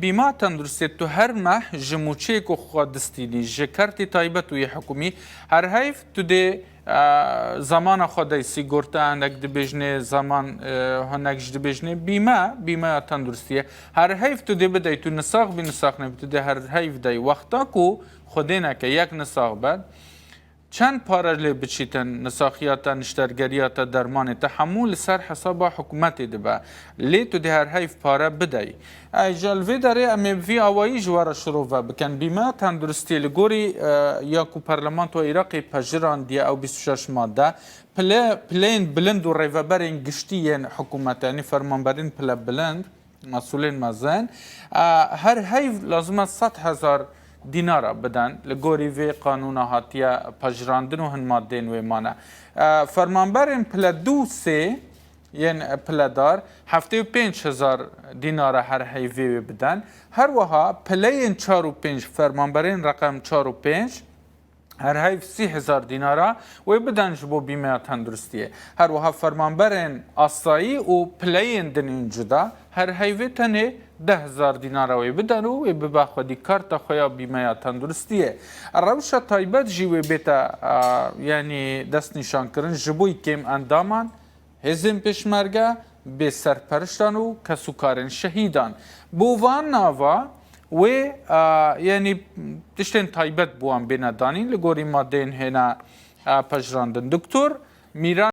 بیما تندرستی تو هر ماه جموچه کو خود دستینی جکرتی تایبت وی حکومی هر حیف تو ده زمان خودی سیگورتا اندک دبیجنه زمان هنگش دبیجنه بیما تندرستیه هر حیف تو ده بدای تو نساق بی نساق نبی تو ده هر حیف دای وقتا کو خودینه که یک نساق بد چند پارلی بچیتن نساخیات نشترگریات درمان تحمل سر حساب حکومت دبا لی تو ده هر حیف پاره بدای جلوه داره امی فی آوایی جوار شروع بکن بیما تندرستی لگوری یا کو پارلمانت و عراقی پجران دی او 26 ماده پلین بلند و ریوبرین گشتین حکومت یعنی فرمانبرین پلا بلند مسئولین مزن هر حیف لازم 100,000 دینارا بدن لگوری وی قانون هاتیه پجراندن و هن مادین وی مانه فرمانبرین پلا دو سه یعنی پلدار 75,000 دینارا هر حیوی بدن هر وها پلین 4 و 5 فرمانبرین رقم 4 و 5 هر حیف 30,000 دینارا و بدن جبو بیمه تندرستیه هر وها فرمانبرین آسایی و پلین دنین جدا هر حیوی تنه 10,000 دینارا وی بدن و ببا خودی کارتا خویا بیمه تندرستیه روش تایبت جیوی بیتا یعنی دست نشان کرن جبوی کم اندامان هزم پشمرگه به سرپرشتان و کسوکارن شهیدان بووان ناوا و یعنی تشتین تایبت بوان بین دانین لگوری مادین هنا پجراندن دکتر میران